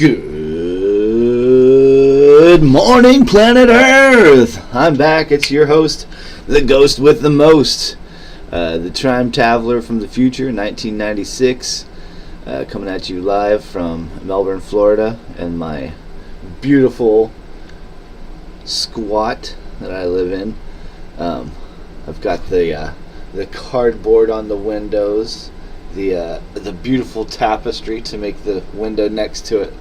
Good morning, planet Earth! I'm back. It's your host, the ghost with the most. The Trime Taveler from the future, 1996. Coming at you live from Melbourne, Florida, and my beautiful squat that I live in. I've got the cardboard on the windows, the beautiful tapestry to make the window next to it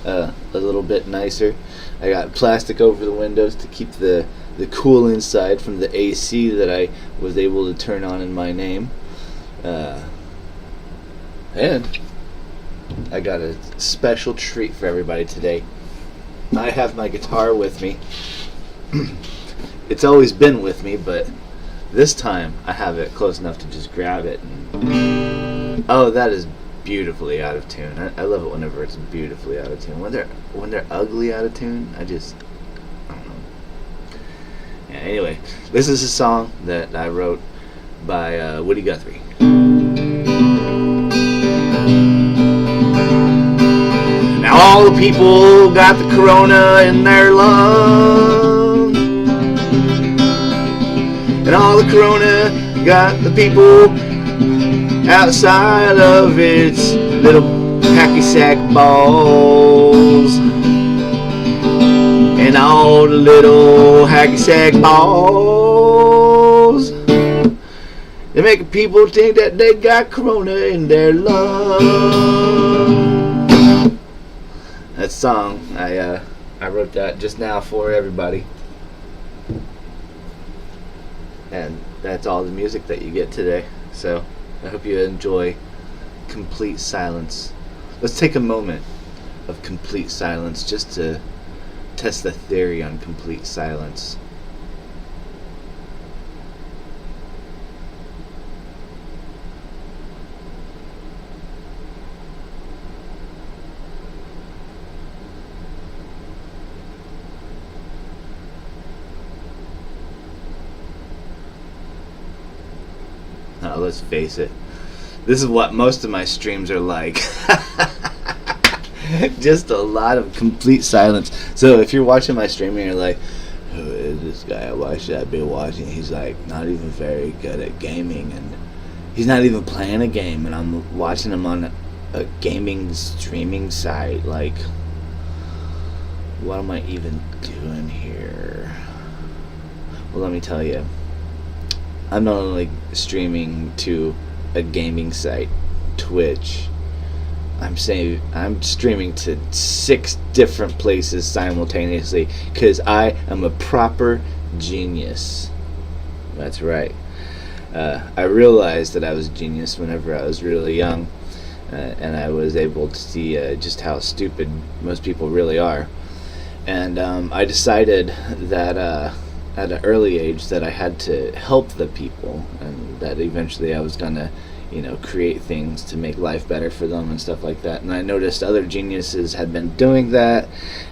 a little bit nicer. I got plastic over the windows to keep the cool inside from the AC that I was able to turn on in my name. And I got a special treat for everybody today. I have my guitar with me. It's always been with me, but this time I have it close enough to just grab it. Oh, that is beautifully out of tune. I love it whenever it's beautifully out of tune. When they're ugly out of tune, I don't know. Yeah, anyway, this is a song that I wrote by Woody Guthrie. Now all the people got the corona in their lungs, and all the corona got the people outside of its little hacky sack balls. And all the little hacky sack balls, they make people think that they got corona in their lungs. That song, I wrote that just now for everybody. And that's all the music that you get today. So I hope you enjoy complete silence. Let's take a moment of complete silence just to test the theory on complete silence. Now, let's face it, this is what most of my streams are like. Just a lot of complete silence. So if you're watching my stream and you're like, who is this guy? Why should I be watching? He's like not even very good at gaming, and he's not even playing a game, and I'm watching him on a gaming streaming site. Like, what am I even doing here? Well, let me tell you, I'm not only streaming to a gaming site, Twitch. I'm streaming to 6 different places simultaneously because I am a proper genius. That's right. I realized that I was a genius whenever I was really young, and I was able to see just how stupid most people really are. And I decided that at an early age that I had to help the people, and that eventually I was gonna create things to make life better for them and stuff like that. And I noticed other geniuses had been doing that,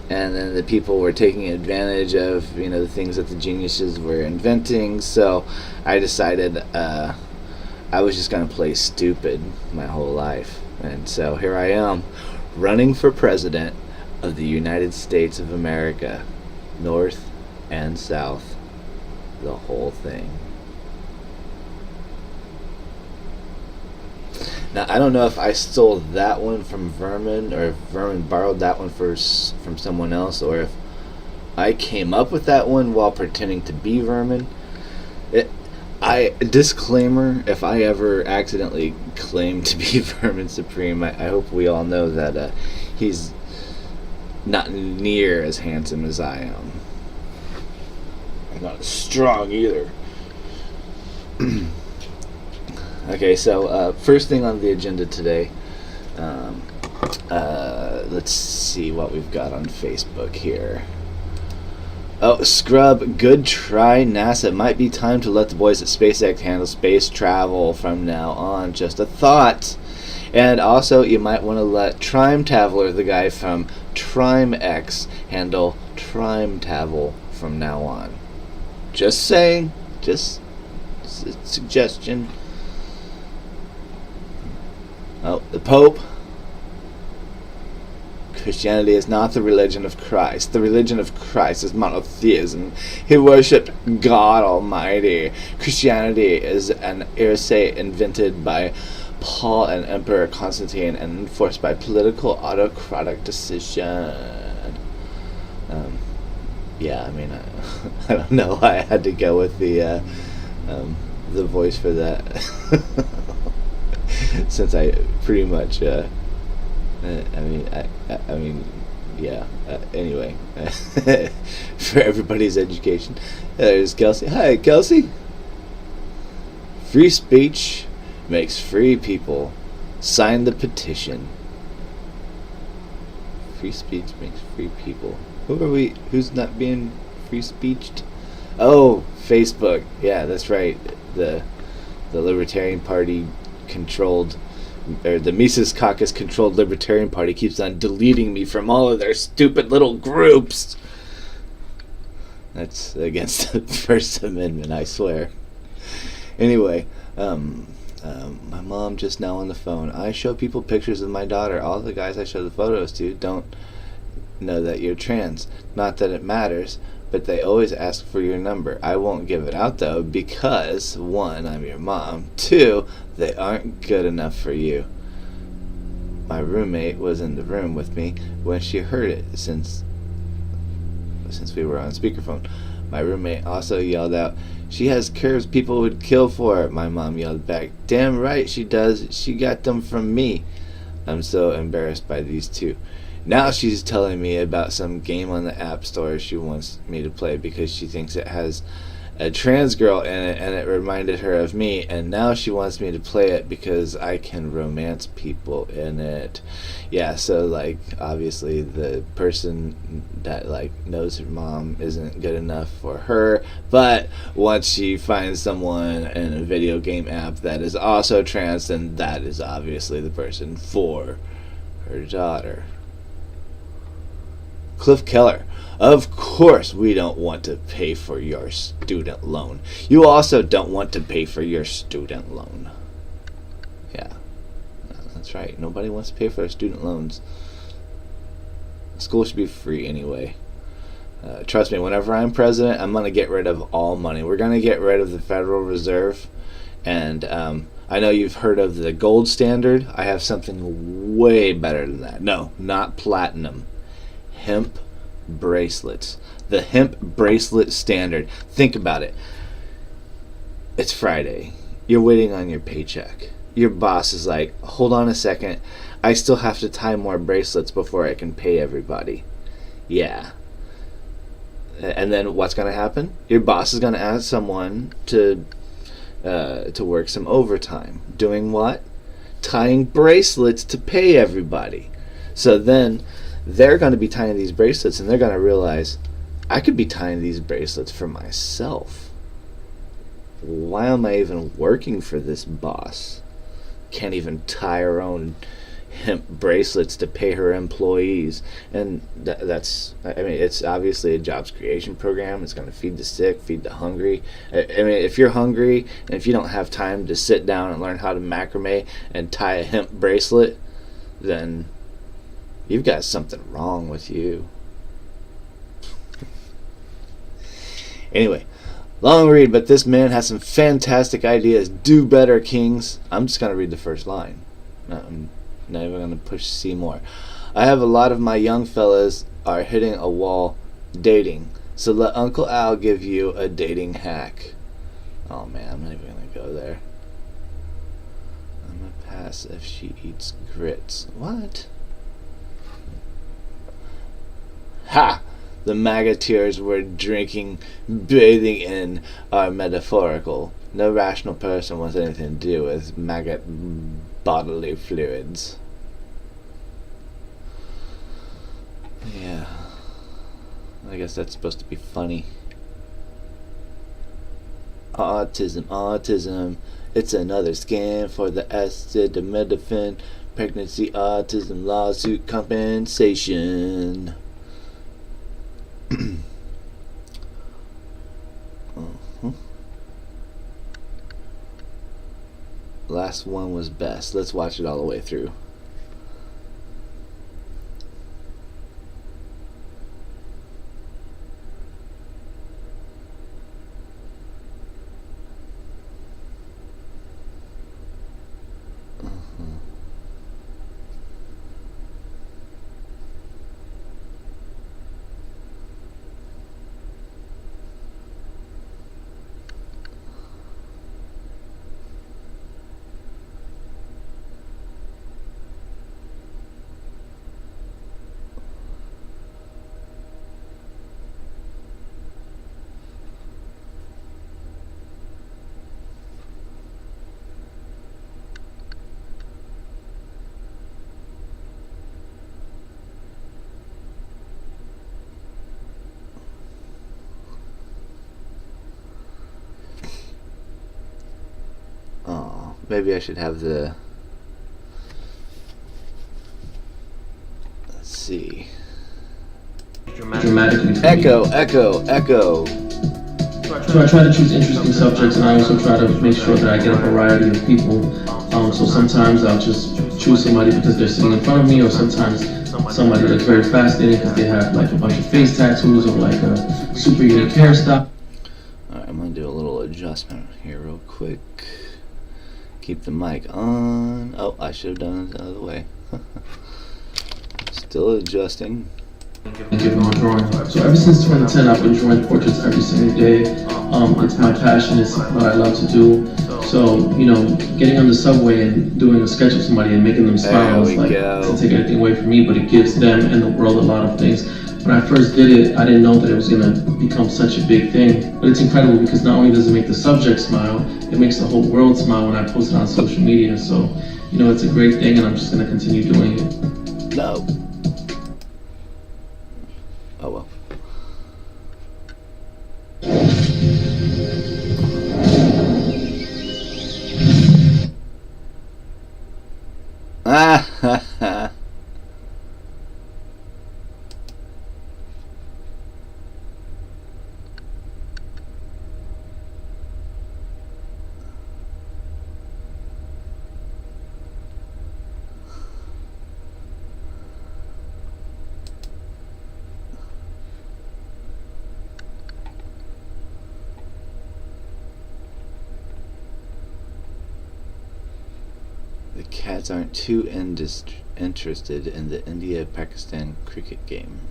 and then the people were taking advantage of the things that the geniuses were inventing. So I decided I was just gonna play stupid my whole life. And so here I am, running for president of the United States of America, North and South, the whole thing. Now, I don't know if I stole that one from Vermin, or if Vermin borrowed that one from someone else, or if I came up with that one while pretending to be Vermin. Disclaimer, if I ever accidentally claim to be Vermin Supreme, I hope we all know that he's not near as handsome as I am. I'm not as strong either. Okay, so first thing on the agenda today, let's see what we've got on Facebook here. Oh, Scrub, good try, NASA. It might be time to let the boys at SpaceX handle space travel from now on. Just a thought. And also, you might want to let Trime Taveler, the guy from Trime X, handle Trime Tavel from now on. Just saying. Just a suggestion. Oh, the Pope Christianity is not the religion of Christ. The religion of Christ is monotheism. He worshipped God Almighty. Christianity is an heresy invented by Paul and Emperor Constantine and enforced by political autocratic decision. Yeah, I mean, I don't know why I had to go with the voice for that, since I pretty much, I mean, yeah. Anyway, for everybody's education, there's Kelsey. Hi, Kelsey. Free speech makes free people. Sign the petition. Free speech makes free people. Who are we? Who's not being free speeched? Oh, Facebook. Yeah, that's right. The Libertarian Party controlled, or the Mises Caucus controlled Libertarian Party keeps on deleting me from all of their stupid little groups. That's against the First Amendment, I swear. Anyway, my mom just now on the phone. I show people pictures of my daughter. All the guys I show the photos to don't know that you're trans. Not that it matters, but they always ask for your number. I won't give it out though because 1, I'm your mom. 2, they aren't good enough for you. My roommate was in the room with me when she heard it since we were on speakerphone. My roommate also yelled out, "She has curves people would kill for." My mom yelled back, "Damn right she does. She got them from me." I'm so embarrassed by these two. Now she's telling me about some game on the App Store she wants me to play because she thinks it has a trans girl in it and it reminded her of me, and now she wants me to play it because I can romance people in it. Yeah, so like obviously the person that like knows her mom isn't good enough for her, but once she finds someone in a video game app that is also trans, then that is obviously the person for her daughter. Cliff Keller, of course we don't want to pay for your student loan. You also don't want to pay for your student loan. Yeah, that's right. Nobody wants to pay for their student loans. School should be free anyway. Trust me, whenever I'm president, I'm going to get rid of all money. We're going to get rid of the Federal Reserve. And I know you've heard of the gold standard. I have something way better than that. No, not platinum. Hemp bracelets. The hemp bracelet standard. Think about it. It's Friday. You're waiting on your paycheck. Your boss is like, hold on a second. I still have to tie more bracelets before I can pay everybody. Yeah. And then what's going to happen? Your boss is going to ask someone to work some overtime. Doing what? Tying bracelets to pay everybody. So then they're going to be tying these bracelets and they're going to realize, I could be tying these bracelets for myself. Why am I even working for this boss? Can't even tie her own hemp bracelets to pay her employees. And that's, I mean, it's obviously a jobs creation program. It's going to feed the sick, feed the hungry. I mean, if you're hungry and if you don't have time to sit down and learn how to macrame and tie a hemp bracelet, then you've got something wrong with you. Anyway, long read, but this man has some fantastic ideas. Do better, kings. I'm just going to read the first line. I'm not even going to push C more. I have a lot of my young fellas are hitting a wall dating. So let Uncle Al give you a dating hack. Oh man, I'm not even going to go there. I'm going to pass if she eats grits. What? Ha! The maggoteers we're drinking, bathing in, are metaphorical. No rational person wants anything to do with maggot bodily fluids. Yeah. I guess that's supposed to be funny. Autism. It's another scam for the acetaminophen pregnancy autism lawsuit compensation. Last one was best. Let's watch it all the way through. Maybe I should have the... Let's see. Dramatically. Echo. So I try to choose interesting subjects, and I also try to make sure that I get a variety of people. So sometimes I'll just choose somebody because they're sitting in front of me, or sometimes somebody that's very fascinating because they have like a bunch of face tattoos or like a super unique hairstyle. Alright, I'm going to do a little adjustment here real quick. Keep the mic on. Oh, I should have done it the other way. Still adjusting. And give them a drawing. So ever since 2010, I've been drawing portraits every single day. It's my passion. It's what I love to do. So, you know, getting on the subway and doing a sketch of somebody and making them smile is like, doesn't take anything away from me, but it gives them and the world a lot of things. When I first did it, I didn't know that it was going to become such a big thing. But it's incredible because not only does it make the subject smile, it makes the whole world smile when I post it on social media. So, you know, it's a great thing, and I'm just going to continue doing it. No. Oh well. Ah ha ha. The Cats aren't too interested in the India-Pakistan cricket game.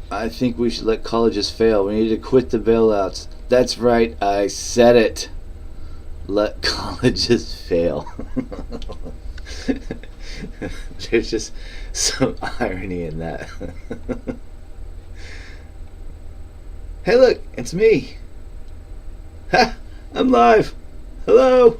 I think we should let colleges fail. We need to quit the bailouts. That's right, I said it. Let colleges fail. There's just some irony in that. Hey look, it's me. Ha! I'm live. Hello.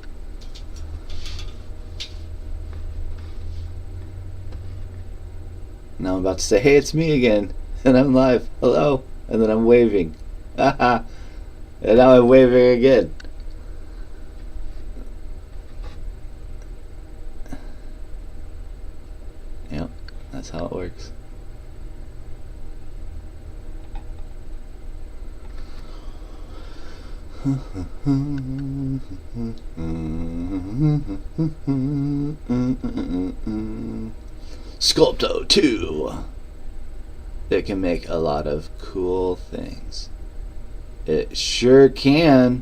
Now I'm about to say, hey, it's me again. And I'm live. Hello. And then I'm waving. Haha. And now I'm waving again. Yep, that's how it works. Sculpto 2. It can make a lot of cool things. It sure can.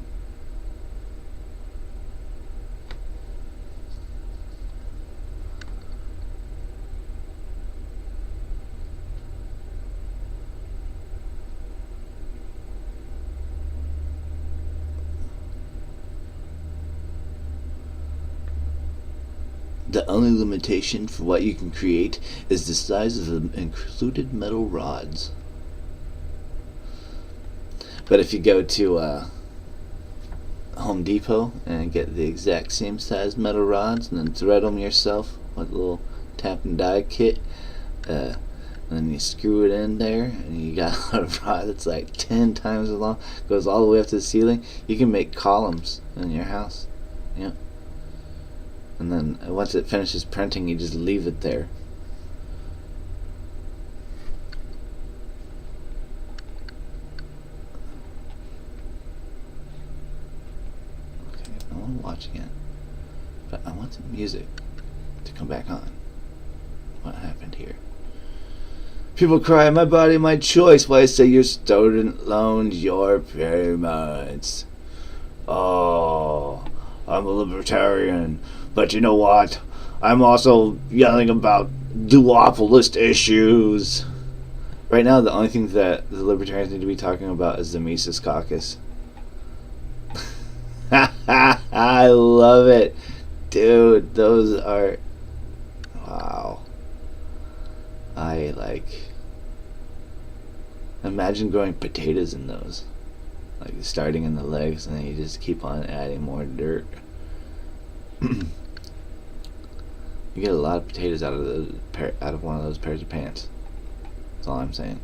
The only limitation for what you can create is the size of the included metal rods. But if you go to Home Depot and get the exact same size metal rods and then thread them yourself with a little tap and die kit, and then you screw it in there and you got a rod that's like 10 times as long, goes all the way up to the ceiling, you can make columns in your house. Yep. And then once it finishes printing, you just leave it there. Okay, no one watching it. But I want the music to come back on. What happened here? People cry, my body, my choice. Why say your student loans, your payments? Oh, I'm a libertarian. But you know what? I'm also yelling about duopolist issues. Right now, the only thing that the libertarians need to be talking about is the Mises Caucus. I love it. Dude, those are... Wow. I like... Imagine growing potatoes in those. Like starting in the legs and then you just keep on adding more dirt. You get a lot of potatoes out of one of those pairs of pants. That's all I'm saying.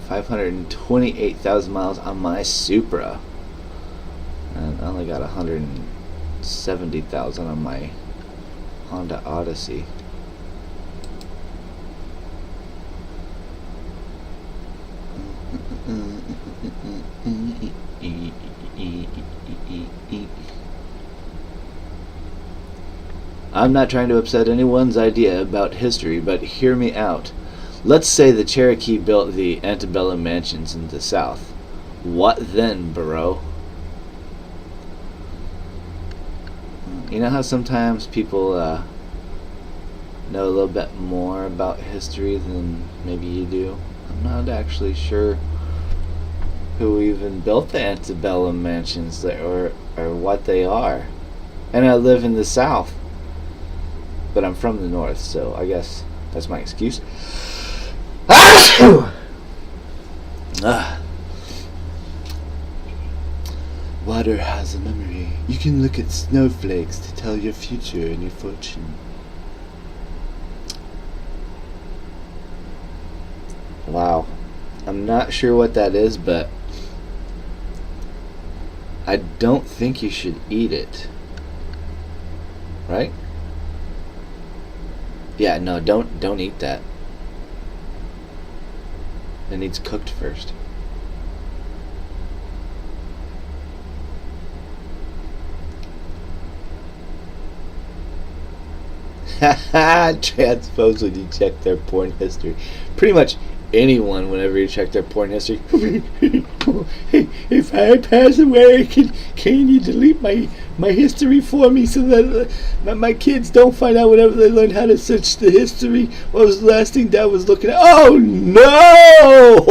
528,000 miles on my Supra. And I only got 170,000 on my Honda Odyssey. I'm not trying to upset anyone's idea about history, but hear me out. Let's say the Cherokee built the antebellum mansions in the South. What then, bro? You know how sometimes people know a little bit more about history than maybe you do? I'm not actually sure who even built the antebellum mansions or what they are. And I live in the South. But I'm from the North, so I guess that's my excuse. Water has a memory. You can look at snowflakes to tell your future and your fortune. Wow. I'm not sure what that is, but I don't think you should eat it. Right? Yeah, no, don't eat that. It needs cooked first. Haha, transphobes when you check their porn history. Pretty much anyone whenever you check their porn history. Hey, if I pass away, can you delete my history for me so that my kids don't find out whenever they learn how to search the history? What was the last thing Dad was looking at? Oh no!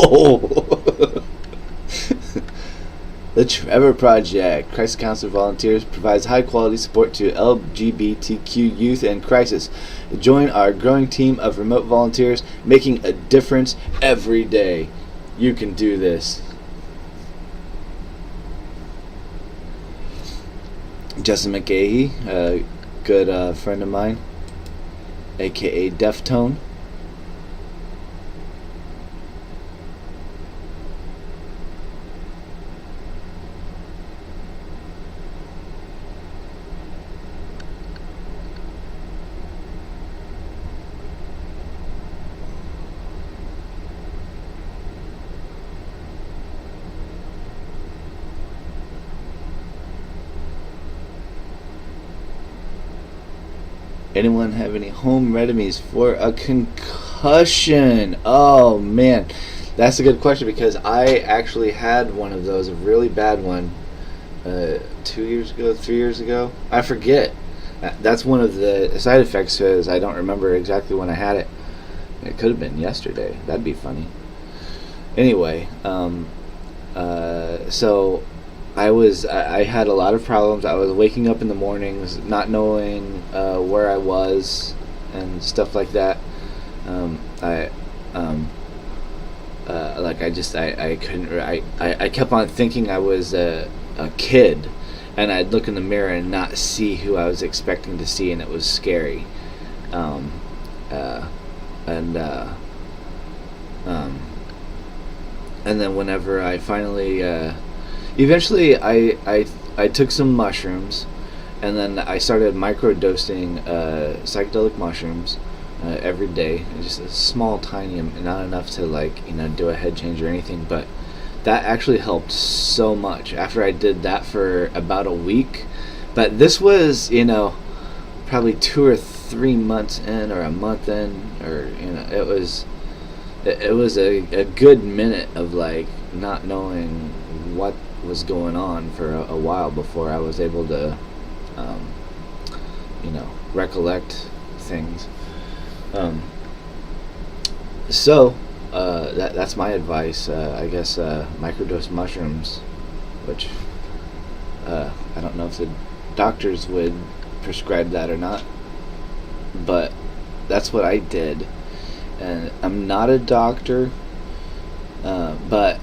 The Trevor Project, Crisis Counselor Volunteers, provides high-quality support to LGBTQ youth in crisis. Join our growing team of remote volunteers, making a difference every day. You can do this. Justin McGahee, a good friend of mine, a.k.a. Deftone. Anyone have any home remedies for a concussion? Oh man, that's a good question because I actually had one of those, a really bad one, 2 years ago, 3 years ago. I forget. That's one of the side effects because I don't remember exactly when I had it. It could have been yesterday. That'd be funny. Anyway, so I had a lot of problems. I was waking up in the mornings not knowing where I was and stuff like that. I couldn't. I kept on thinking I was a kid, and I'd look in the mirror and not see who I was expecting to see, and it was scary. And then whenever I finally eventually I took some mushrooms, and then I started microdosing psychedelic mushrooms every day. Just a small, tiny, not enough to do a head change or anything, but that actually helped so much after I did that for about a week. But this was probably 2 or 3 months in, or a month in, or it was a good minute of not knowing what was going on for a while before I was able to recollect things. So that's my advice. I guess microdose mushrooms, which I don't know if the doctors would prescribe that or not, but that's what I did. And I'm not a doctor, but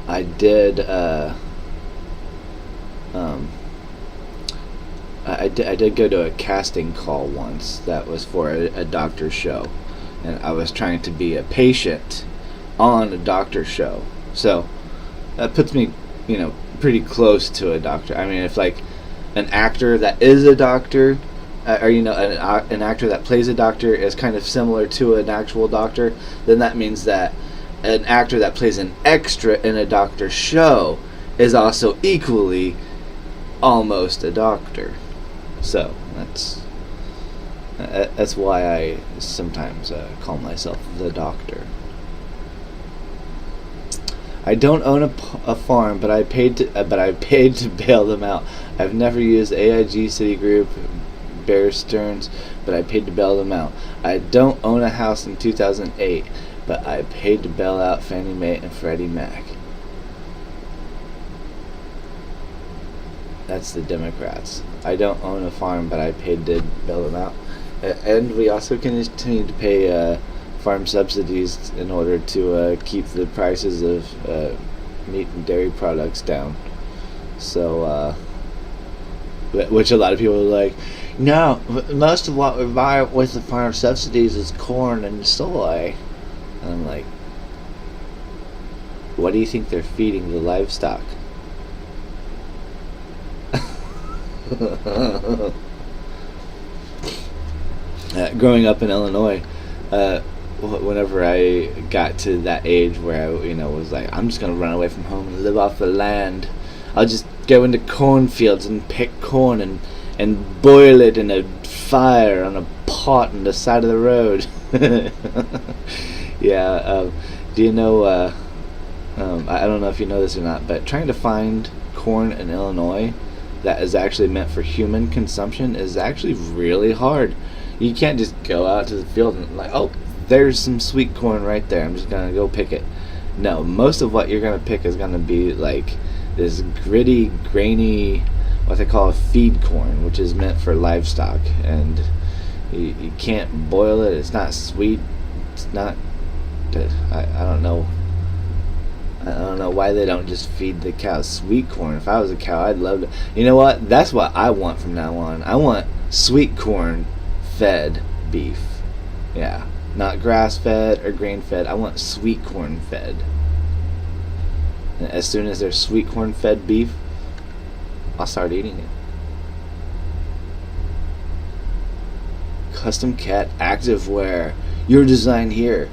I did. I did go to a casting call once. That was for a doctor's show, and I was trying to be a patient on a doctor show. So that puts me, pretty close to a doctor. I mean, if like an actor that is a doctor, or an actor that plays a doctor is kind of similar to an actual doctor, then that means that an actor that plays an extra in a doctor show is also equally almost a doctor. So that's why I sometimes call myself the doctor. I don't own a farm, but I paid to bail them out. I've never used AIG, Citigroup, Bear Stearns, but I paid to bail them out. I don't own a house in 2008, but I paid to bail out Fannie Mae and Freddie Mac. That's the Democrats. I don't own a farm, but I paid to bail them out. And we also continue to pay farm subsidies in order to keep the prices of meat and dairy products down. So, which a lot of people are like, no, most of what we buy with the farm subsidies is corn and soy. And I'm like, what do you think they're feeding the livestock? Growing up in Illinois, whenever I got to that age where I, was like, I'm just gonna run away from home and live off the land. I'll just go into cornfields and pick corn and boil it in a fire on a pot on the side of the road. Yeah. Do you know? I don't know if you know this or not, but trying to find corn in Illinois that is actually meant for human consumption is actually really hard. You can't just go out to the field and like, oh, there's some sweet corn right there, I'm just gonna go pick it. No, most of what you're gonna pick is gonna be like this gritty, grainy, what they call a feed corn, which is meant for livestock, and you can't boil it. It's not sweet. It's not. I don't know. I don't know why they don't just feed the cows sweet corn. If I was a cow, I'd love to. You know what? That's what I want from now on. I want sweet corn fed beef. Yeah. Not grass fed or grain fed. I want sweet corn fed. And as soon as there's sweet corn fed beef, I'll start eating it. Custom cat activewear. Your design here.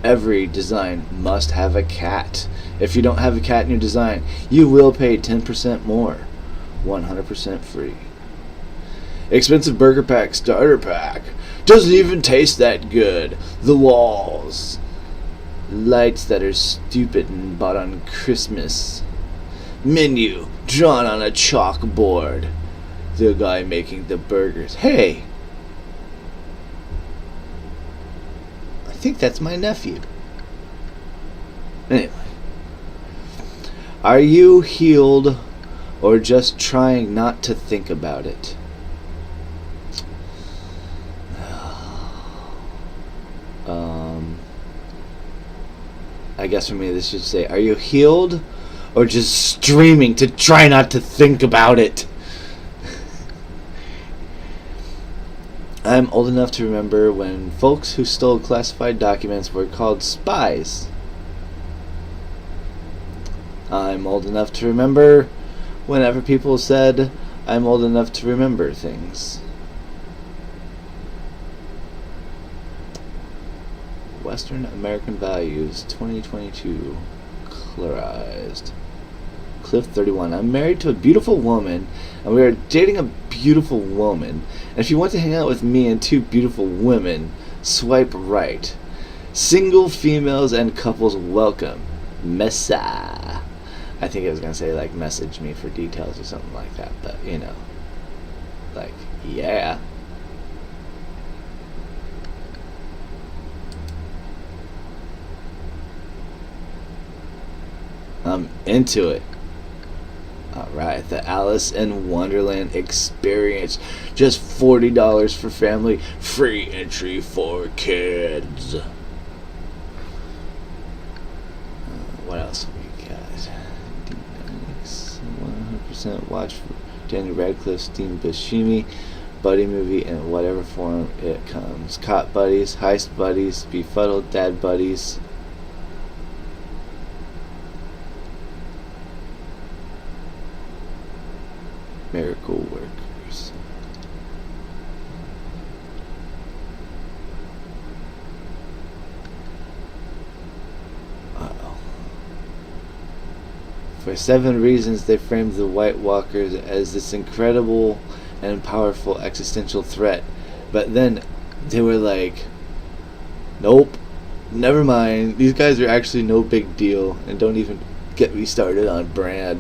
Every design must have a cat. If you don't have a cat in your design, you will pay 10% more. 100% free. Expensive burger pack, starter pack. Doesn't even taste that good. The walls. Lights that are stupid and bought on Christmas. Menu drawn on a chalkboard. The guy making the burgers. Hey! I think that's my nephew. Anyway. Are you healed or just trying not to think about it? I guess for me this should say, are you healed or just streaming to try not to think about it? I'm old enough to remember when folks who stole classified documents were called spies. I'm old enough to remember whenever people said, I'm old enough to remember things. Western American Values 2022 Clearized. Cliff 31. I'm married to a beautiful woman, and we are dating a beautiful woman. And if you want to hang out with me and two beautiful women, swipe right. Single females and couples welcome. Messa. I think it was going to say, like, message me for details or something like that, but, like, yeah. I'm into it. Alright, the Alice in Wonderland experience. Just $40 for family. Free entry for kids. What else have we got? 100% watch for Daniel Radcliffe's Steam Buscemi buddy movie in whatever form it comes. Cop buddies, heist buddies, befuddled dad buddies. For 7 reasons, they framed the White Walkers as this incredible and powerful existential threat. But then they were like, nope, never mind. These guys are actually no big deal, and don't even get me started on Brad.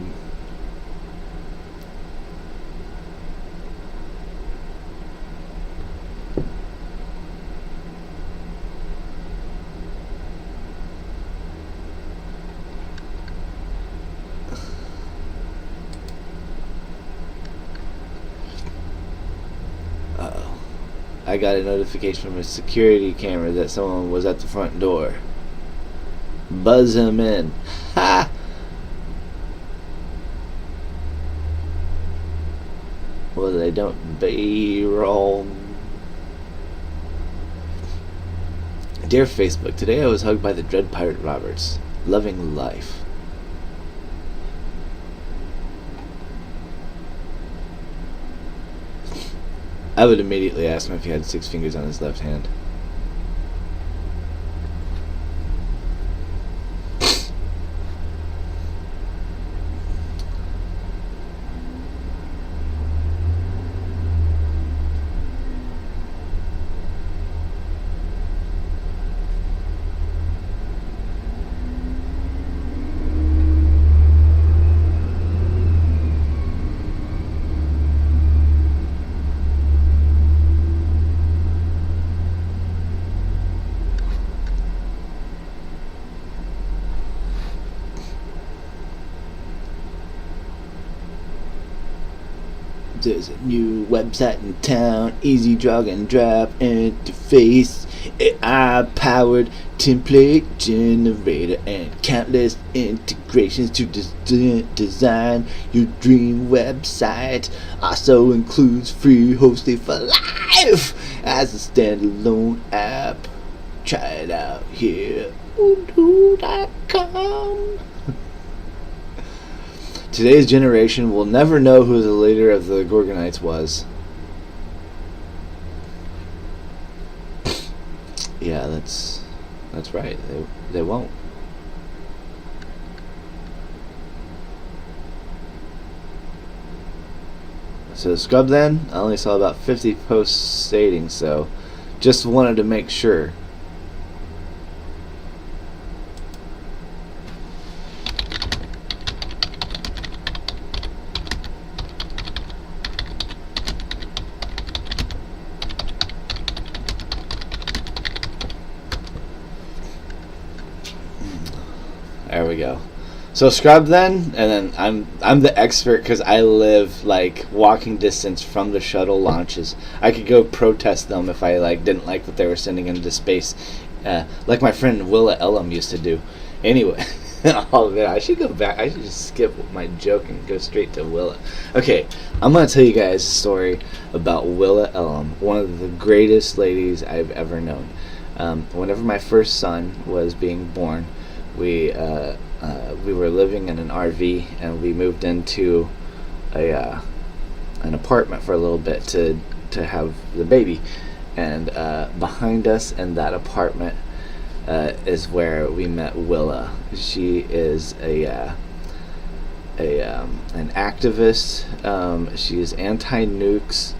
I got a notification from a security camera that someone was at the front door. Buzz him in. Ha! Well, they don't B-roll. Dear Facebook, today I was hugged by the Dread Pirate Roberts. Loving life. I would immediately ask him if he had 6 fingers on his left hand. There's a new website in town, easy drag and drop interface, AI-powered template generator, and countless integrations to design your dream website. Also includes free hosting for life as a standalone app. Try it out here. Udo.com. Today's generation will never know who the leader of the Gorgonites was. Yeah, that's right. They won't. So Scrub then, I only saw about 50 posts stating so. Just wanted to make sure. There we go. So Scrub then, and then I'm the expert because I live like walking distance from the shuttle launches. I could go protest them if I didn't like what they were sending into space, like my friend Willa Elam used to do. Anyway, oh man, I should go back. I should just skip my joke and go straight to Willa. Okay, I'm gonna tell you guys a story about Willa Elam, one of the greatest ladies I've ever known. Whenever my first son was being born, we were living in an RV, and we moved into an apartment for a little bit to have the baby. And behind us in that apartment is where we met Willa. She is an activist. She is anti-nukes.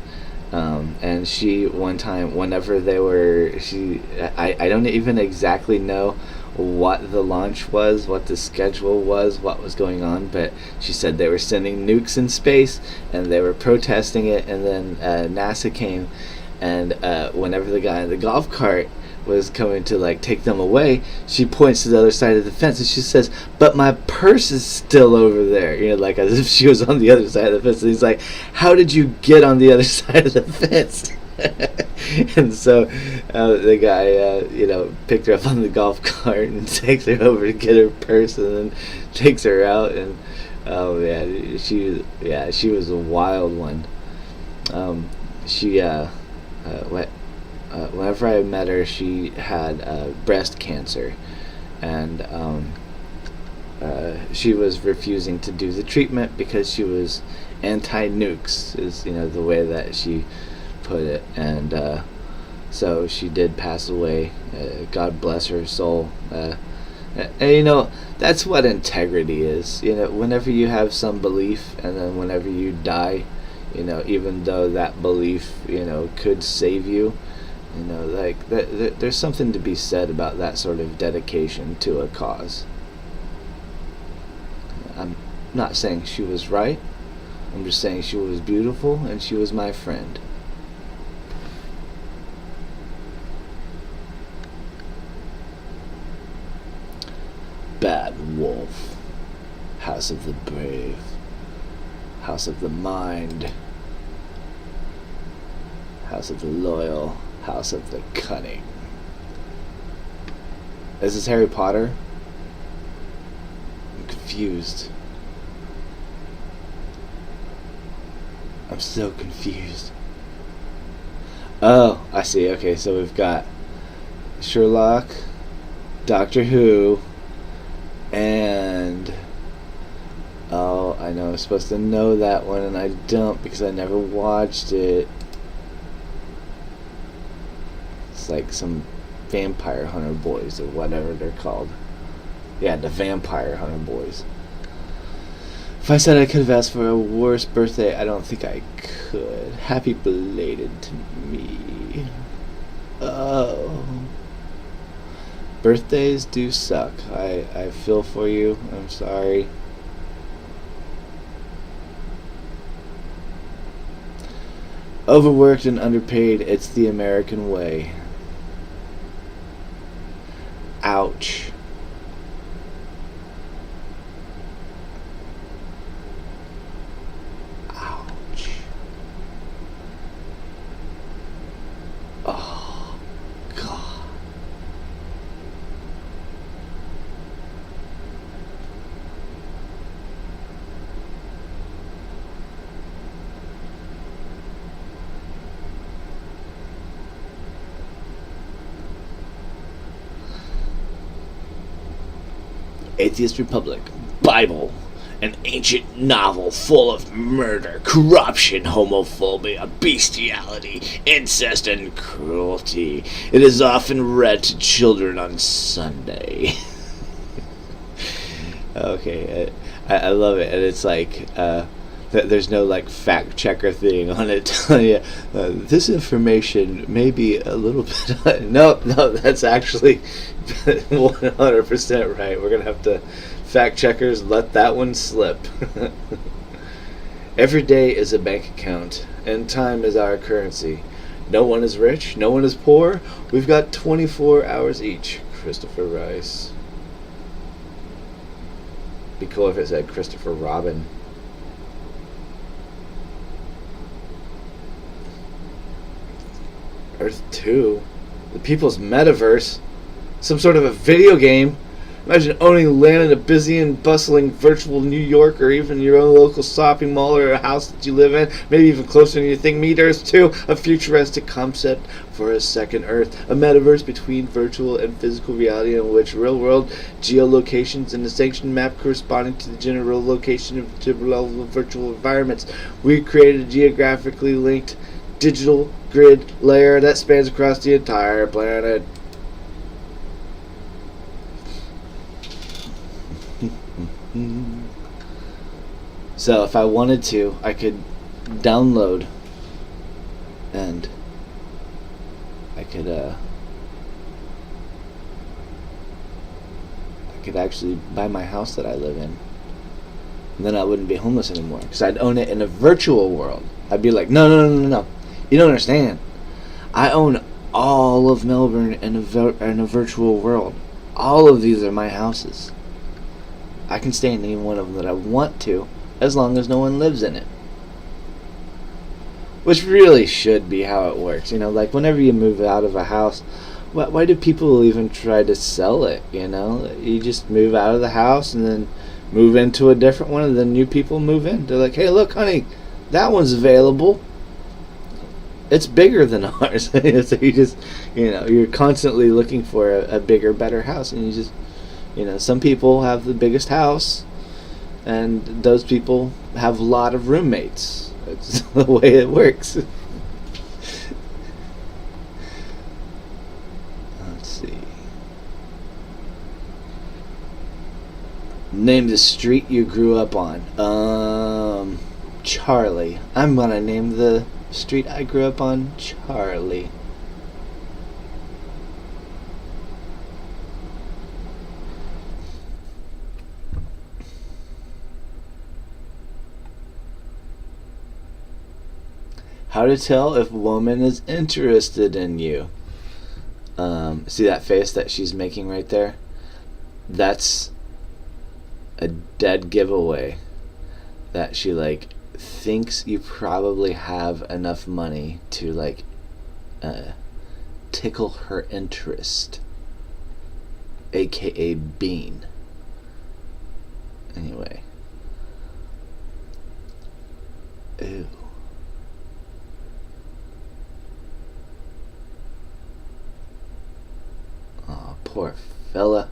And she one time, whenever they were, I don't even exactly know what the launch was, what the schedule was, what was going on, but she said they were sending nukes in space and they were protesting it, and then NASA came, and whenever the guy in the golf cart was coming to take them away, she points to the other side of the fence and she says, "But my purse is still over there," as if she was on the other side of the fence. And he's like, "How did you get on the other side of the fence?" And so the guy picked her up on the golf cart and takes her over to get her purse, and then takes her out. And oh man, she was a wild one. Whenever I met her, she had breast cancer, and she was refusing to do the treatment because she was anti-nukes, is the way that she put it. And so she did pass away. God bless her soul. And that's what integrity is. Whenever you have some belief, and then whenever you die, even though that belief, could save you, like there's something to be said about that sort of dedication to a cause. I'm not saying she was right. I'm just saying she was beautiful and she was my friend. Bad Wolf. House of the Brave. House of the Mind. House of the Loyal. House of the Cunning. Is this Harry Potter? I'm confused. I'm so confused. Oh, I see. Okay, so we've got Sherlock, Doctor Who, and oh, I know I'm supposed to know that one, and I don't because I never watched it. It's like some Vampire Hunter Boys or whatever they're called. Yeah, the Vampire Hunter Boys. If I said I could have asked for a worse birthday, I don't think I could. Happy belated to me. Oh. Birthdays do suck. I feel for you. I'm sorry. Overworked and underpaid, it's the American way. Ouch. Ouch. Oh, God. Atheist Republic, Bible, an ancient novel full of murder, corruption, homophobia, bestiality, incest, and cruelty. It is often read to children on Sunday. Okay, I love it, and it's like there's no like fact checker thing on it telling you this information may be a little bit. No, that's actually 100% right. We're gonna have to fact checkers let that one slip. Every day is a bank account, and time is our currency. No one is rich, no one is poor. We've got 24 hours each. Christopher Rice. Be cool if it said Christopher Robin. Earth 2? The People's Metaverse? Some sort of a video game? Imagine owning land in a busy and bustling virtual New York, or even your own local shopping mall or a house that you live in, maybe even closer than you think. Meet Earth 2, a futuristic concept for a second Earth, a metaverse between virtual and physical reality in which real-world geolocations and a sanctioned map corresponding to the general location of virtual environments. We created a geographically linked digital grid layer that spans across the entire planet. So if I wanted to, I could download and I could actually buy my house that I live in, and then I wouldn't be homeless anymore because I'd own it in a virtual world. I'd be like, no, you don't understand. I own all of Melbourne in a virtual world. All of these are my houses. I can stay in any one of them that I want to, as long as no one lives in it. Which really should be how it works. Like whenever you move out of a house, why do people even try to sell it? You just move out of the house and then move into a different one, and then new people move in. They're like, hey, look, honey, that one's available. It's bigger than ours. So you just, you're constantly looking for a bigger, better house, and you just, some people have the biggest house, and those people have a lot of roommates. It's the way it works. Let's see. Name the street you grew up on. Charlie. I'm gonna name the street I grew up on Charlie. How to tell if a woman is interested in you. See that face that she's making right there? That's a dead giveaway that she like thinks you probably have enough money to like tickle her interest, aka Bean. Anyway. Ew. Oh, poor fella.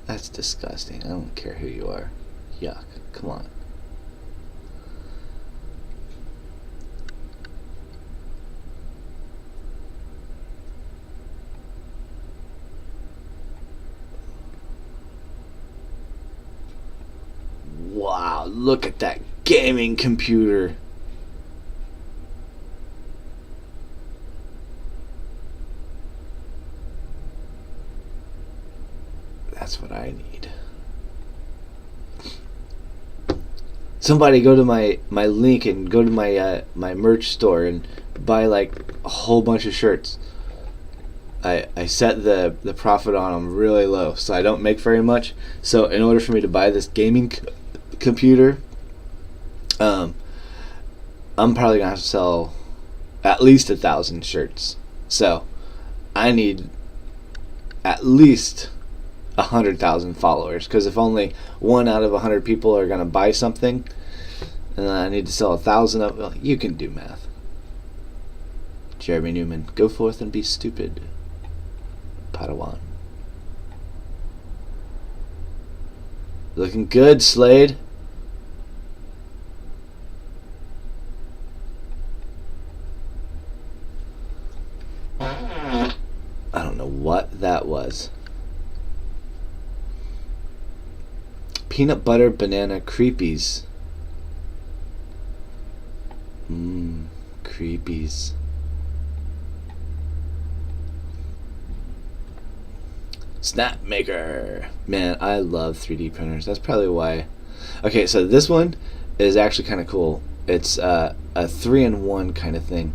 That's disgusting. I don't care who you are. Yuck. Come on. Wow, look at that gaming computer. That's what I need. Somebody go to my link and go to my merch store and buy like a whole bunch of shirts. I set the profit on them really low, so I don't make very much. So in order for me to buy this gaming computer, I'm probably gonna have to sell at least 1,000 shirts. So I need at least 100,000 followers, because if only 1 out of 100 people are gonna buy something, and I need to sell 1,000 of. Well, you can do math. Jeremy Newman, go forth and be stupid, Padawan. Looking good, Slade. I don't know what that was. Peanut butter banana creepies. Creepies. Snap maker. Man, I love 3D printers. That's probably why. Okay, so this one is actually kind of cool. It's a 3-in-1 kind of thing.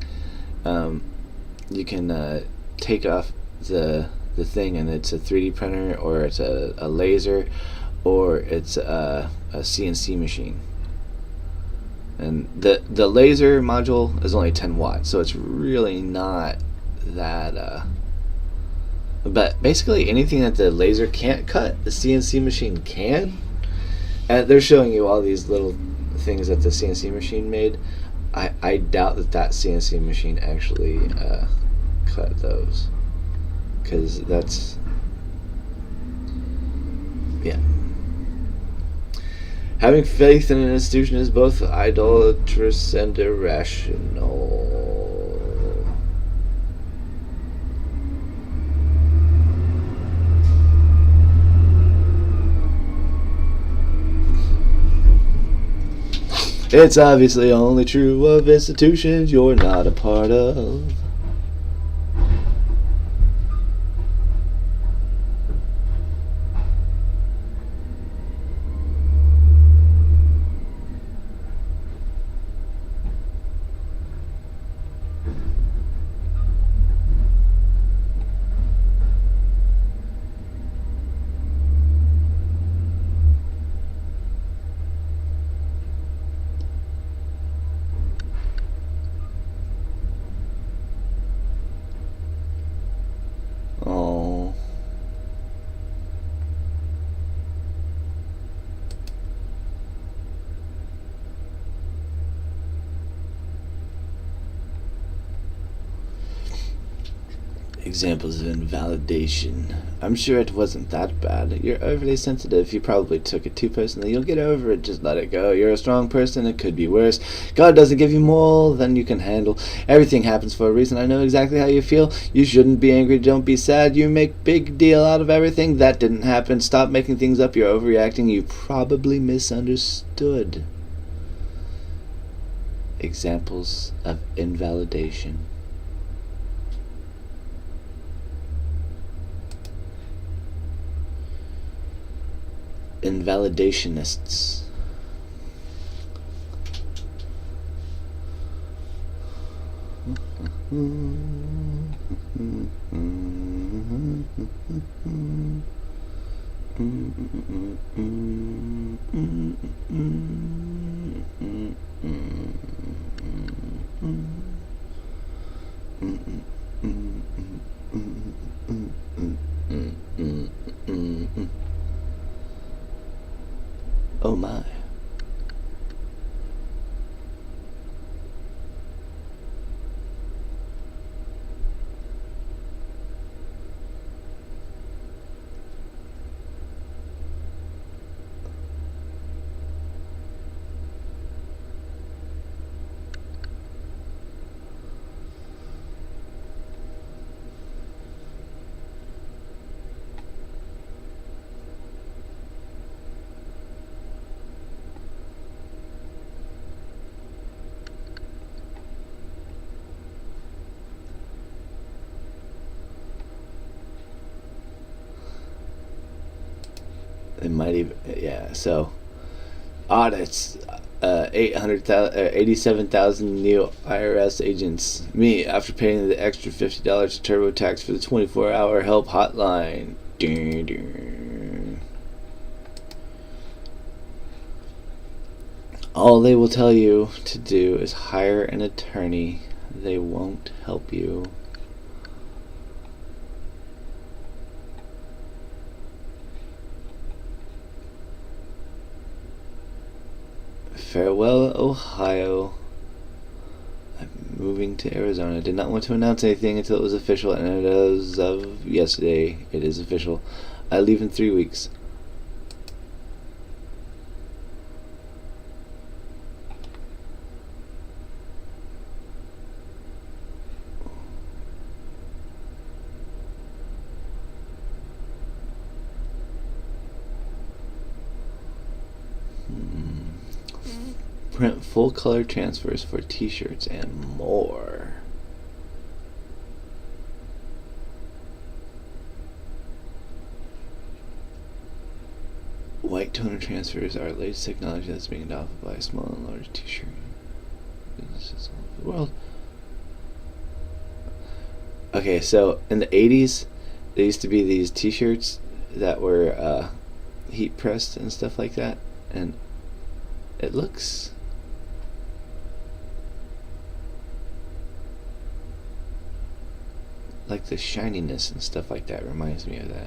You can take off the thing, and it's a 3D printer, or it's a laser, or it's a CNC machine. And the laser module is only 10 watts, so it's really not that. But basically anything that the laser can't cut, the CNC machine can. And they're showing you all these little things that the CNC machine made. I doubt that CNC machine actually cut those, because that's, yeah. Having faith in an institution is both idolatrous and irrational. It's obviously only true of institutions you're not a part of. Examples of invalidation. I'm sure it wasn't that bad. You're overly sensitive. You probably took it too personally. You'll get over it. Just let it go. You're a strong person. It could be worse. God doesn't give you more than you can handle. Everything happens for a reason. I know exactly how you feel. You shouldn't be angry. Don't be sad. You make big deal out of everything. That didn't happen. Stop making things up. You're overreacting. You probably misunderstood. Examples of invalidation. Invalidationists. Oh my. It might even, yeah. So audits, 87,000 new IRS agents. Me after paying the extra $50 to TurboTax for the 24-hour help hotline. Dun, dun. All they will tell you to do is hire an attorney. They won't help you. Farewell, Ohio. I'm moving to Arizona. I did not want to announce anything until it was official, and as of yesterday, it is official. I leave in 3 weeks. Print full color transfers for t-shirts and more. White toner transfers are latest technology that's being adopted by small and large t-shirt businesses all over the world. Okay, so in the 80s, there used to be these t-shirts that were heat pressed and stuff like that, and it looks like the shininess and stuff like that reminds me of that.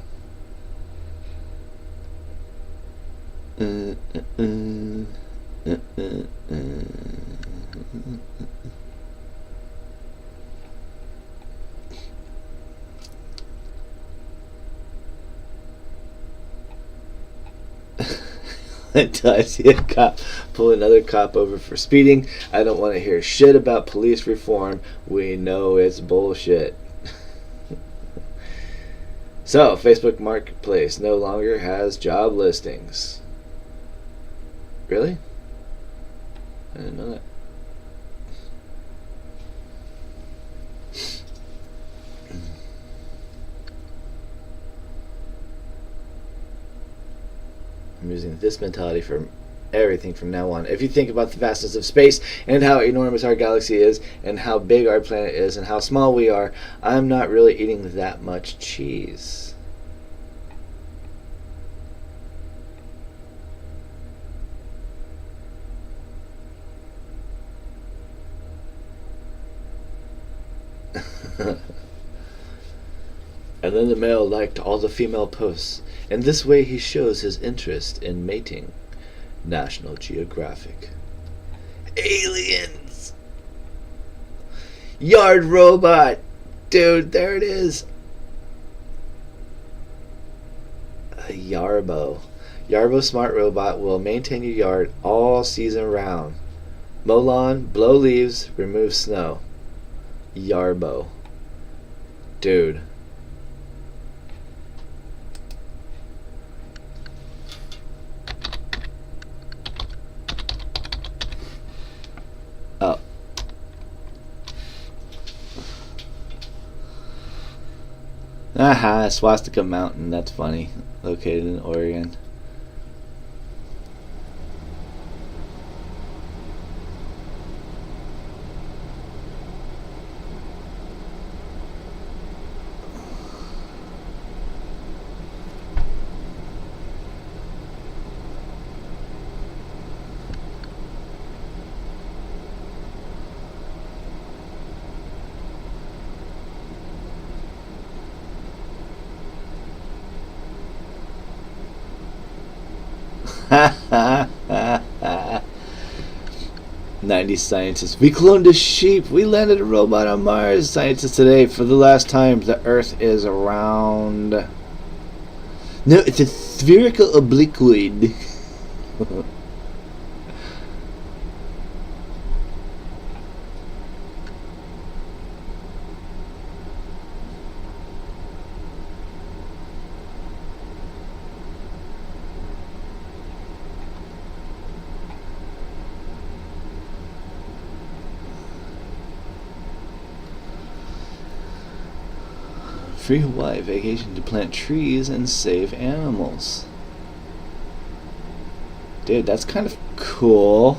Until I see a cop pull another cop over for speeding, I don't want to hear shit about police reform. We know it's bullshit. So, Facebook Marketplace no longer has job listings. Really? I didn't know that. I'm using this mentality for everything from now on. If you think about the vastness of space and how enormous our galaxy is and how big our planet is and how small we are, I'm not really eating that much cheese. And then the male liked all the female posts. In this way he shows his interest in mating. National Geographic. Aliens! Yard robot! Dude, there it is. A Yarbo. Yarbo Smart Robot will maintain your yard all season round. Mow lawn, blow leaves, remove snow. Yarbo. Dude. Oh. Aha, Swastika Mountain. That's funny. Located in Oregon. Ha 90 scientists. We cloned a sheep. We landed a robot on Mars. Scientists today, for the last time, the Earth is round. No, it's a spherical obliquoid. Free Hawaii vacation to plant trees and save animals. Dude, that's kind of cool.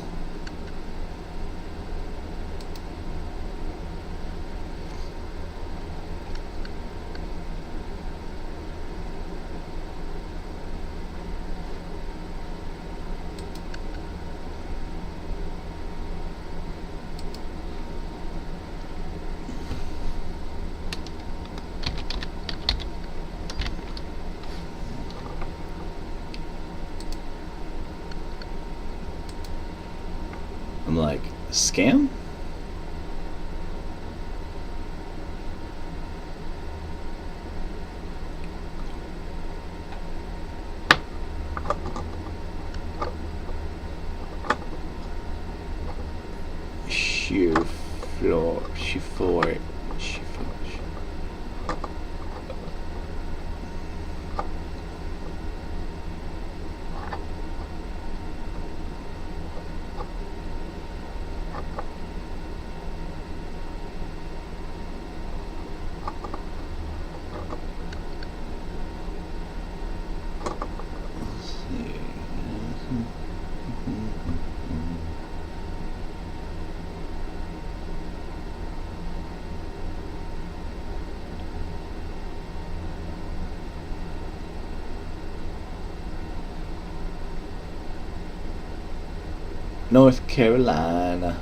I'm like, scam? Shifor. North Carolina.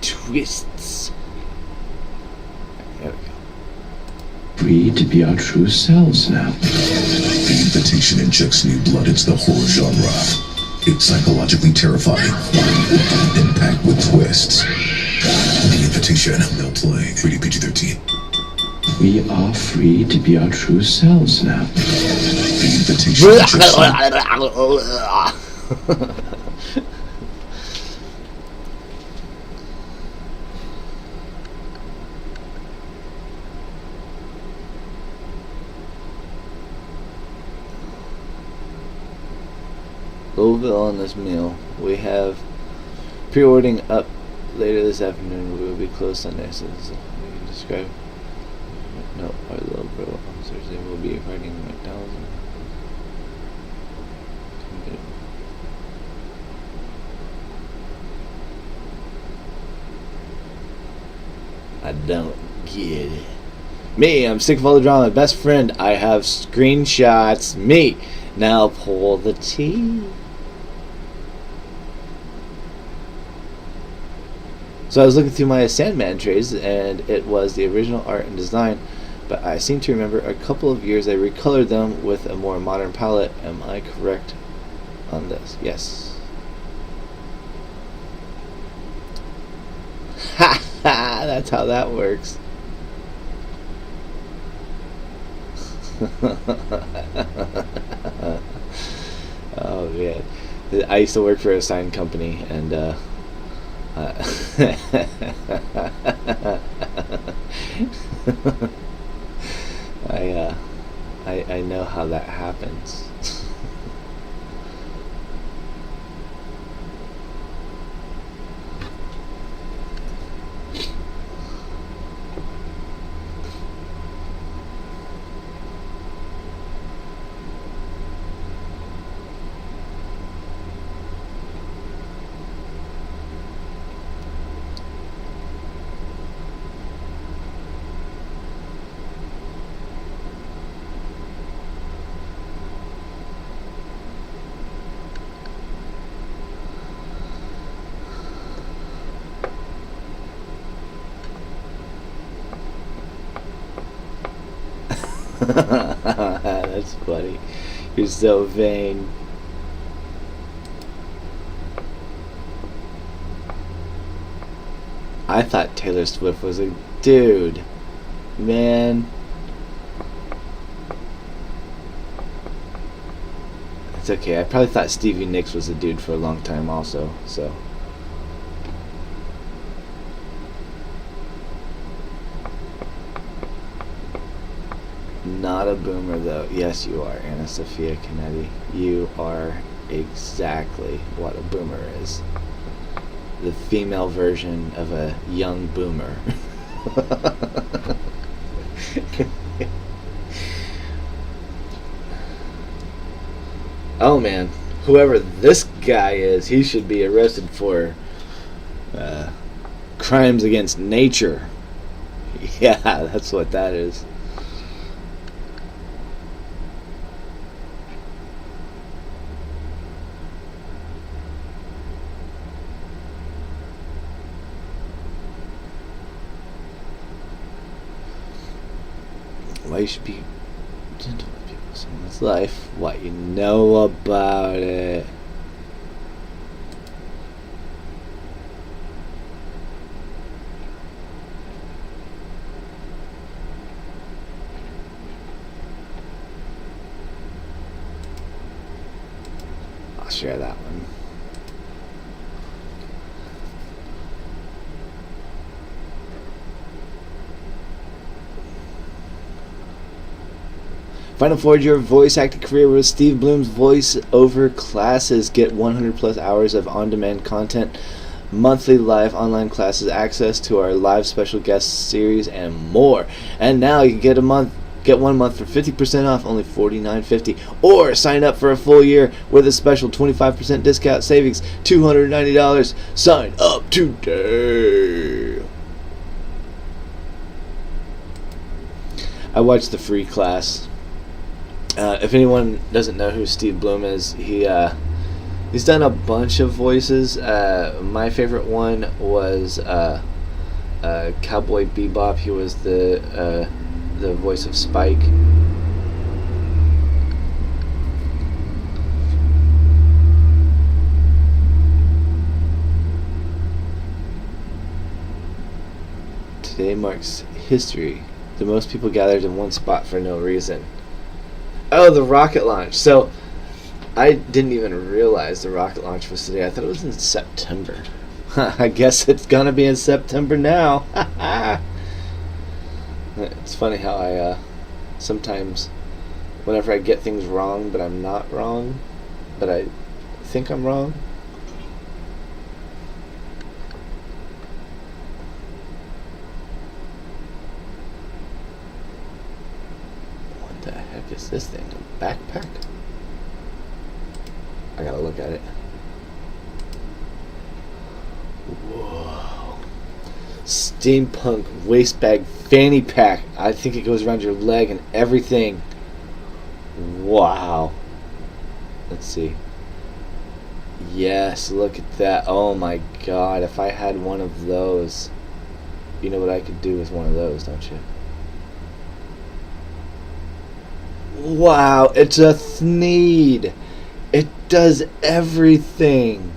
Twists. There we go. Free to be our true selves now. The invitation injects new blood into the horror genre. It's psychologically terrifying and packed with twists. The invitation, now playing. Rated PG-13. We are free to be our true selves now. The invitation injects Louisville on this meal. We have pre-ordering up later this afternoon. We will be closed Sunday, so this is, we can describe. No, our little bro on Thursday will be riding McDonald's. I don't get it. Me, I'm sick of all the drama. Best friend, I have screenshots. Me, now pull the T. So I was looking through my Sandman trades, and it was the original art and design, but I seem to remember a couple of years I recolored them with a more modern palette. Am I correct on this? Yes. Ha ha! That's how that works. Oh man, I used to work for a sign company, and I know how that happens. That's funny. You're so vain. I thought Taylor Swift was a dude. Man. It's okay. I probably thought Stevie Nicks was a dude for a long time also, so. Not a boomer though. Yes, you are, Anna Sophia Canetti. You are exactly what a boomer is. The female version of a young boomer. Oh man, whoever this guy is, he should be arrested for crimes against nature. Yeah, that's what that is. Why you should be gentle with people. Someone's life. What you know about it. I'll share that one. Final forward your voice acting career with Steve Bloom's voice-over classes. Get 100 plus hours of on-demand content, monthly live online classes, access to our live special guest series, and more. And now you can get 1 month for 50% off, only $49.50, or sign up for a full year with a special 25% discount savings, $290. Sign up today. I watched the free class. If anyone doesn't know who Steve Bloom is, he's done a bunch of voices. My favorite one was Cowboy Bebop. He was the voice of Spike. Today marks history. The most people gathered in one spot for no reason. Oh, the rocket launch. So, I didn't even realize the rocket launch was today. I thought it was in September. I guess it's gonna be in September now. It's funny how I sometimes, whenever I get things wrong, but I'm not wrong, but I think I'm wrong. What the heck is this thing? A backpack? I gotta look at it. Whoa. steampunk waist bag fanny pack. I think it goes around your leg and everything. Wow. Let's see. Yes, look at that. Oh my god, if I had one of those. You know what I could do with one of those, don't you? Wow, it's a Thneed. It does everything.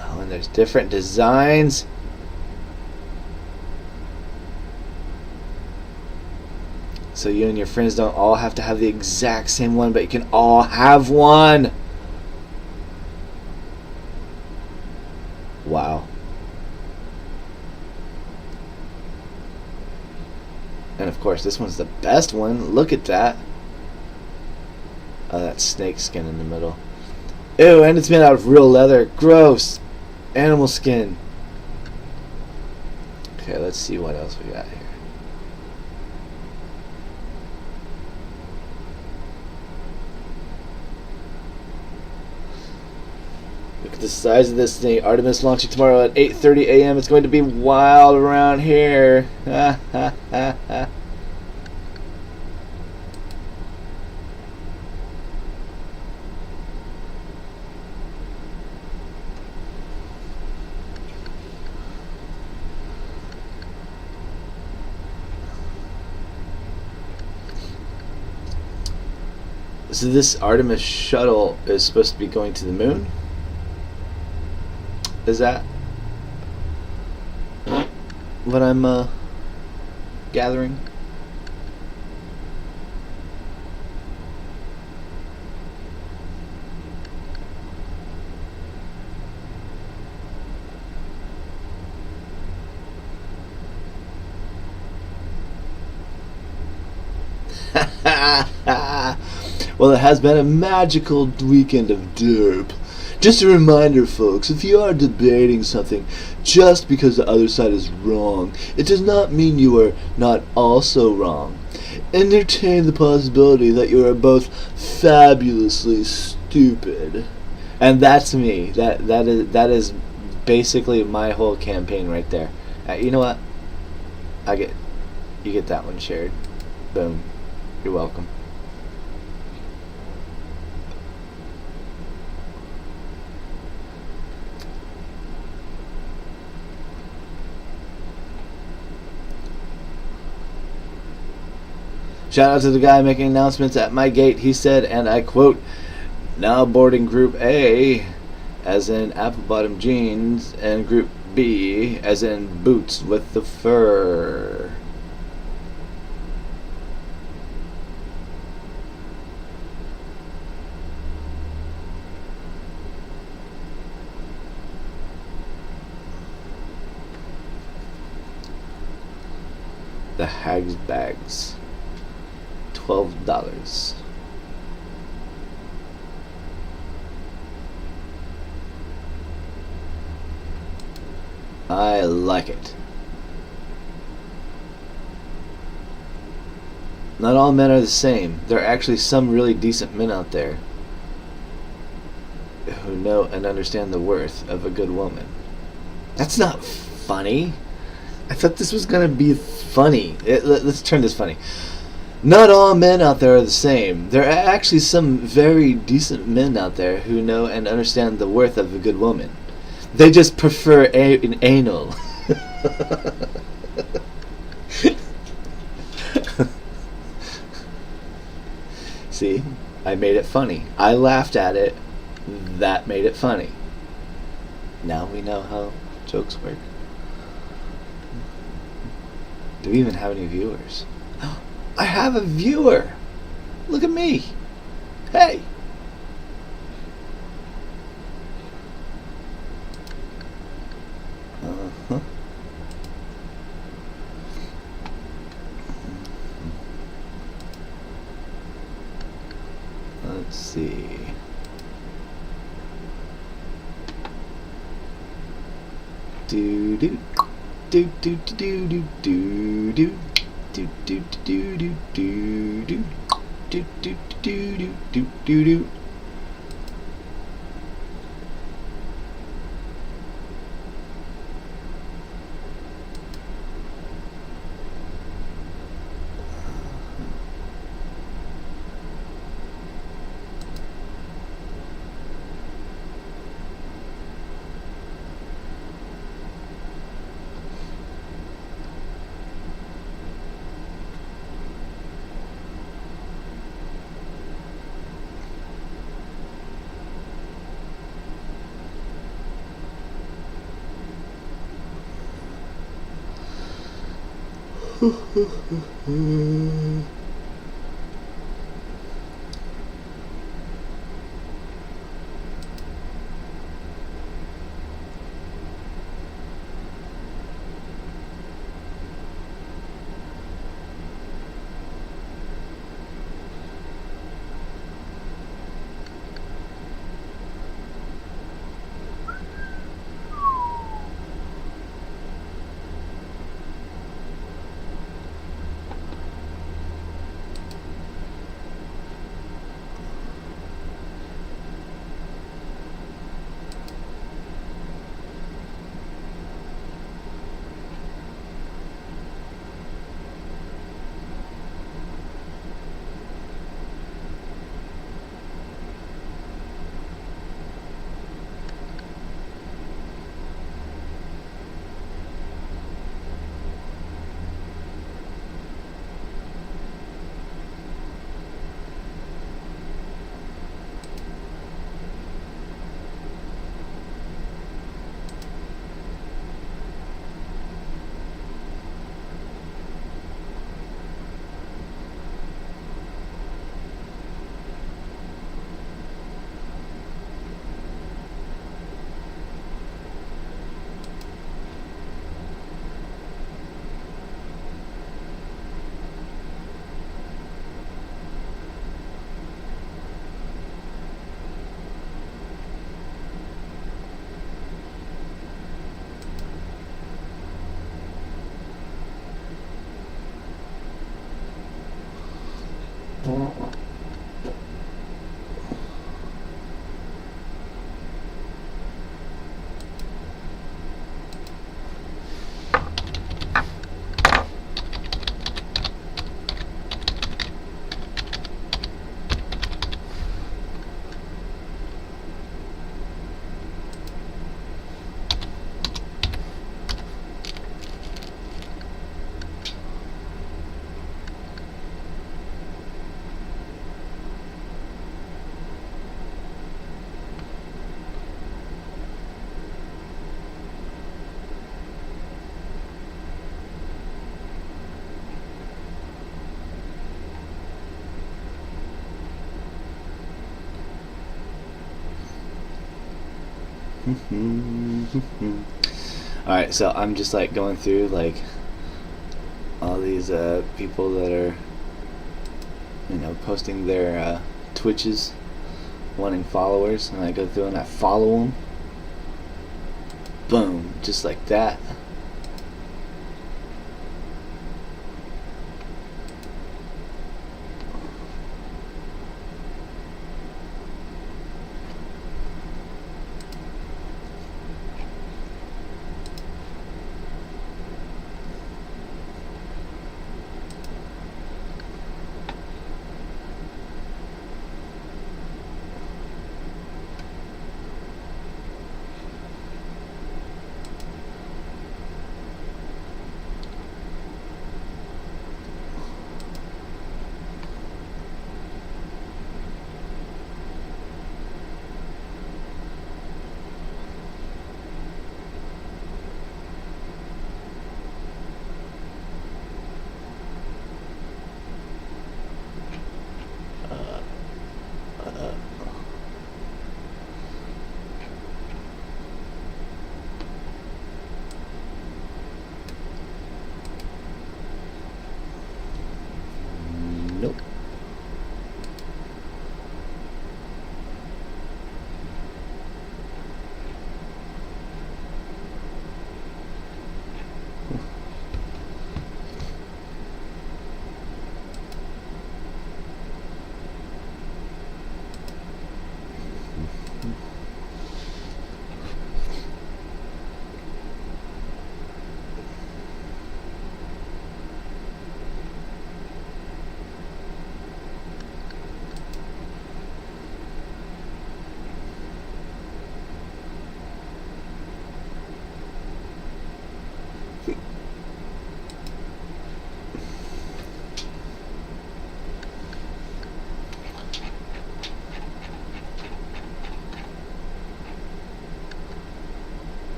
Oh, and there's different designs. So you and your friends don't all have to have the exact same one, but you can all have one. Wow. And of course, this one's the best one. Look at that. Oh, that snake skin in the middle. Ew, and it's made out of real leather. Gross. Animal skin. Okay, let's see what else we got here. Look at the size of this thing. Artemis launching tomorrow at 8:30 a.m. It's going to be wild around here. Ha ha ha ha. So this Artemis shuttle is supposed to be going to the moon? Is that what I'm gathering? Well, it has been a magical weekend of derp. Just a reminder, folks, if you are debating something just because the other side is wrong, it does not mean you are not also wrong. Entertain the possibility that you are both fabulously stupid. And that's me. That is basically my whole campaign right there. You know what? You get that one shared. Boom. You're welcome. Shout out to the guy making announcements at my gate. He said, and I quote, "Now boarding Group A, as in apple bottom jeans, and Group B, as in boots with the fur." The Hags bags. $12. I like it. Not all men are the same. There are actually some really decent men out there who know and understand the worth of a good woman. That's not funny. I thought this was going to be funny. Let's turn this funny. Not all men out there are the same. There are actually some very decent men out there who know and understand the worth of a good woman. They just prefer an anal. See? I made it funny. I laughed at it. That made it funny. Now we know how jokes work. Do we even have any viewers? I have a viewer. Look at me. Hey. Uh-huh. Let's see. Do do do do do do do do. Do do do do do do do do do do do do do. Alright, so I'm just like going through like all these people that are, you know, posting their Twitches, wanting followers, and I go through and I follow them. Boom, just like that.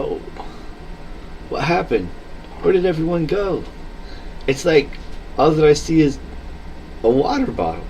Oh, what happened? Where did everyone go? It's like all that I see is a water bottle.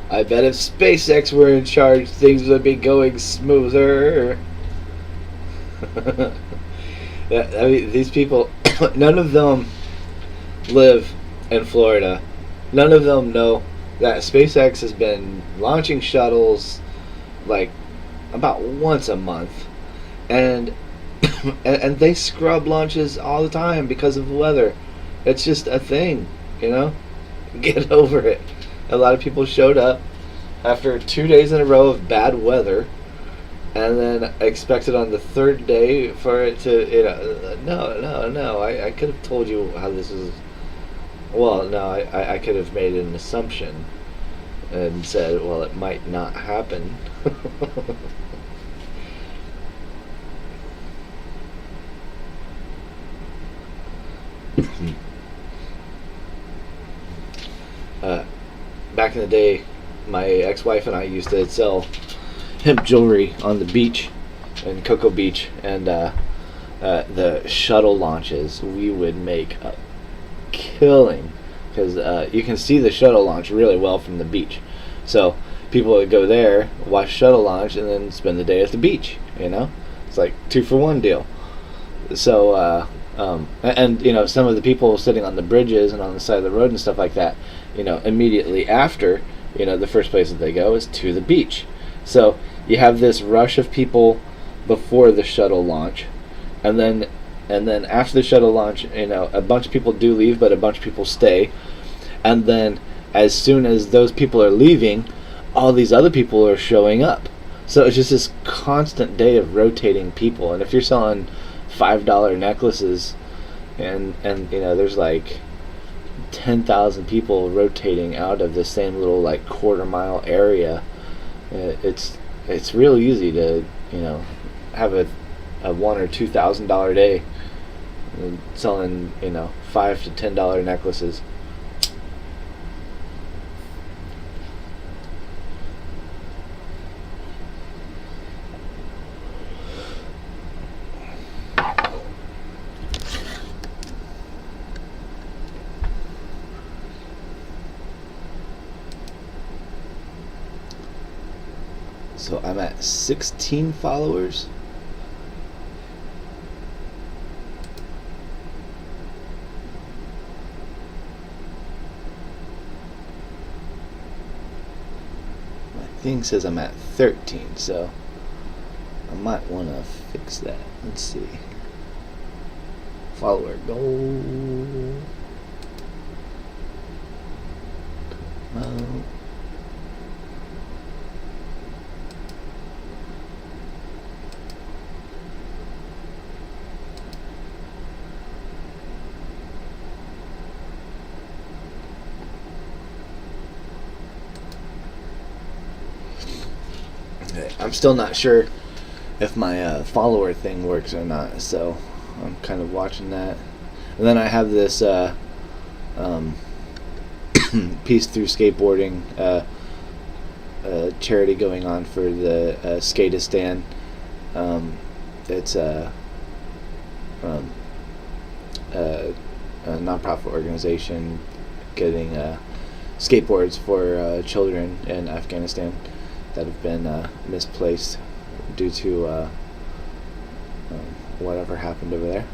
I bet if SpaceX were in charge, things would be going smoother. I mean, these people, none of them live in Florida. None of them know that SpaceX has been launching shuttles like about once a month, and and they scrub launches all the time because of the weather. It's just a thing, you know. Get over it. A lot of people showed up after 2 days in a row of bad weather, and then expected on the third day for it to, you know, no. I could have told you how this is. Well, no, I could have made an assumption and said, well, it might not happen. Back in the day, my ex-wife and I used to sell hemp jewelry on the beach in Cocoa Beach, and the shuttle launches, we would make a killing because you can see the shuttle launch really well from the beach. So people would go there, watch shuttle launch, and then spend the day at the beach. You know, it's like 2-for-1 deal. So and you know, some of the people sitting on the bridges and on the side of the road and stuff like that, you know, immediately after, you know, the first place that they go is to the beach. So you have this rush of people before the shuttle launch, and then after the shuttle launch, you know, a bunch of people do leave, but a bunch of people stay. And then as soon as those people are leaving, all these other people are showing up. So it's just this constant day of rotating people. And if you're selling $5 necklaces, and you know, there's like 10,000 people rotating out of the same little like quarter-mile area, it's real easy to, you know, have a $1,000 or $2,000 day selling, you know, $5 to $10 necklaces. So I'm at 16 followers. My thing says I'm at 13, so I might want to fix that. Let's see. Follower goal. I'm still not sure if my follower thing works or not, so I'm kind of watching that. And then I have this um, Peace Through Skateboarding charity going on for the Skatistan. It's um, a nonprofit organization getting skateboards for children in Afghanistan that have been misplaced due to whatever happened over there.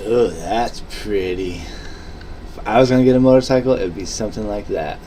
Oh, that's pretty. If I was gonna get a motorcycle, it would be something like that.